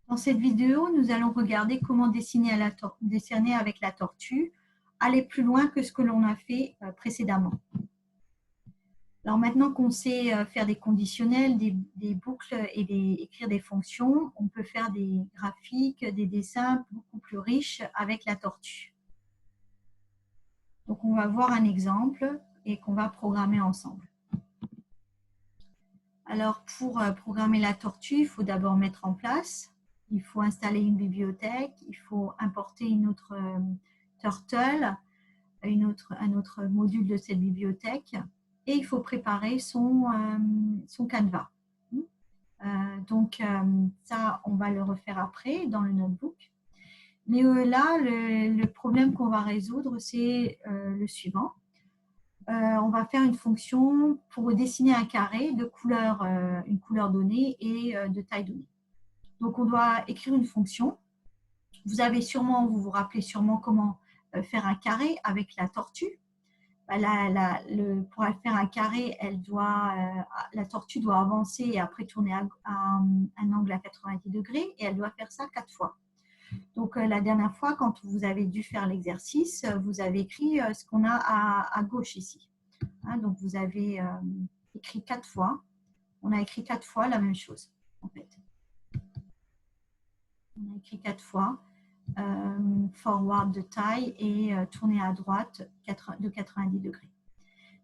Dans cette vidéo, nous allons regarder comment dessiner avec la tortue, aller plus loin que ce que l'on a fait précédemment. Alors maintenant qu'on sait faire des conditionnels, des boucles et écrire des fonctions, on peut faire des graphiques, des dessins beaucoup plus riches avec la tortue. Donc on va voir un exemple et qu'on va programmer ensemble. Alors pour programmer la tortue, il faut d'abord mettre en place. Il faut installer une bibliothèque, il faut importer une autre turtle, un autre module de cette bibliothèque, et il faut préparer son canevas. Donc ça, on va le refaire après dans le notebook. Mais là, le problème qu'on va résoudre, c'est le suivant. On va faire une fonction pour dessiner un carré de couleur, une couleur donnée et de taille donnée. Donc, on doit écrire une fonction. Vous vous rappelez sûrement comment faire un carré avec la tortue. Pour faire un carré, la tortue doit avancer et après tourner à un angle à 90 degrés et elle doit faire ça 4 fois. Donc, la dernière fois, quand vous avez dû faire l'exercice, vous avez écrit ce qu'on a à gauche ici. Donc, vous avez écrit 4 fois. On a écrit 4 fois la même chose, en fait. On a écrit 4 fois forward de taille et tourner à droite de 90 degrés.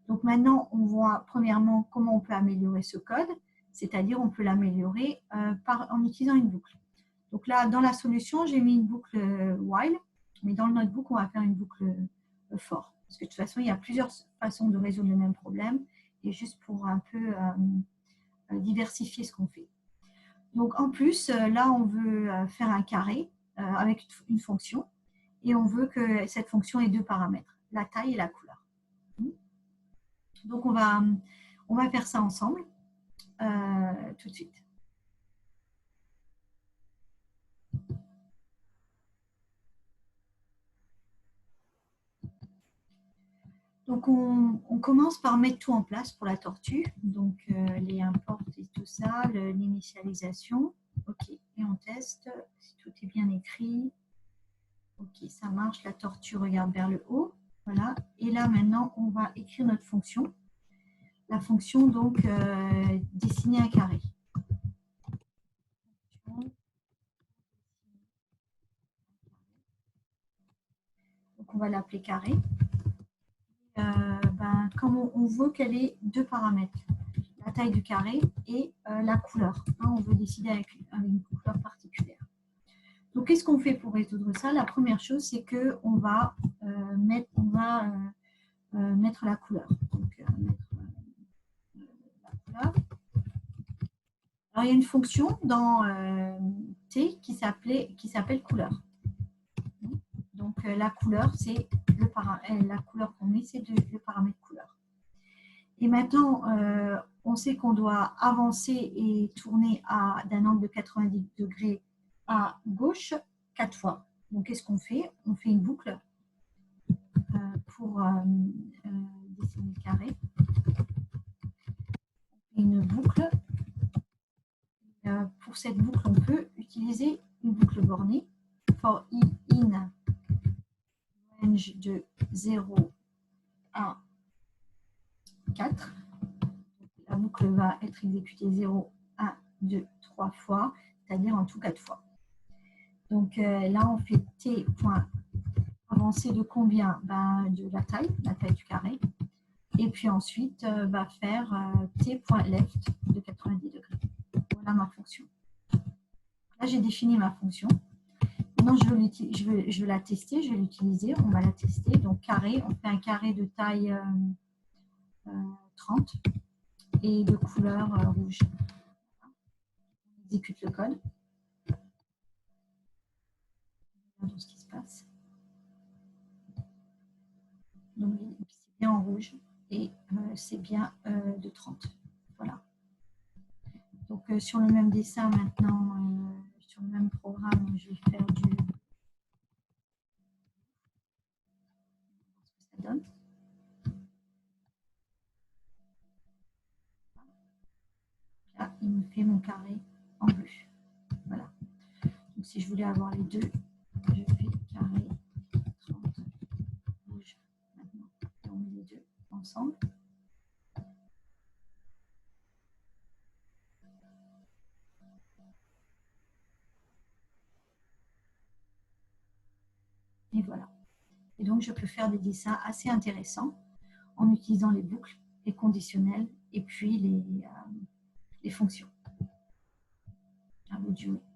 Donc maintenant, on voit premièrement comment on peut améliorer ce code, c'est-à-dire on peut l'améliorer en utilisant une boucle. Donc là, dans la solution, j'ai mis une boucle while, mais dans le notebook, on va faire une boucle for. Parce que de toute façon, il y a plusieurs façons de résoudre le même problème, et juste pour un peu diversifier ce qu'on fait. Donc en plus, là, on veut faire un carré avec une fonction, et on veut que cette fonction ait deux paramètres, la taille et la couleur. Donc on va faire ça ensemble tout de suite. Donc on commence par mettre tout en place pour la tortue. Donc les imports et tout ça, l'initialisation. OK, et on teste si tout est bien écrit. OK, ça marche, la tortue regarde vers le haut. Voilà, et là maintenant on va écrire notre fonction. La fonction donc dessiner un carré. Donc on va l'appeler carré. Comme on veut qu'elle ait deux paramètres, la taille du carré et la couleur. On veut décider avec une couleur particulière. Donc, qu'est-ce qu'on fait pour résoudre ça? La première chose, c'est qu'on va mettre la couleur. Donc, la couleur. Alors, il y a une fonction dans T qui s'appelle couleur. Donc, la couleur, c'est la couleur qu'on met, c'est le paramètre couleur. Et maintenant, on sait qu'on doit avancer et tourner d'un angle de 90 degrés à gauche 4 fois. Donc, qu'est-ce qu'on fait? On fait une boucle pour dessiner le carré. Une boucle. Pour cette boucle, on peut utiliser une boucle bornée for i in range de 0 à 4. La boucle va être exécutée 0, 1, 2, 3 fois, c'est-à-dire en tout 4 fois. Donc là, on fait t point avancé de combien? De la taille du carré. Et puis ensuite, va faire t point left de 90 degrés. Voilà ma fonction. Là, j'ai défini ma fonction. Maintenant, je veux la tester, je vais l'utiliser. On va la tester. Donc, carré, on fait un carré de taille 30 et de couleur rouge. On exécute le code. Regardons ce qui se passe. Donc, c'est bien en rouge et c'est bien de 30. Voilà. Donc, sur le même dessin maintenant, sur le même programme, je vais faire du... ce que ça donne. Là, il me fait mon carré en bleu. Voilà. si je voulais avoir les deux, je fais carré 30 rouge maintenant. Et on met les deux ensemble. Et voilà. Et donc, je peux faire des dessins assez intéressants en utilisant les boucles, les conditionnels et puis les fonctions. À vous de jouer.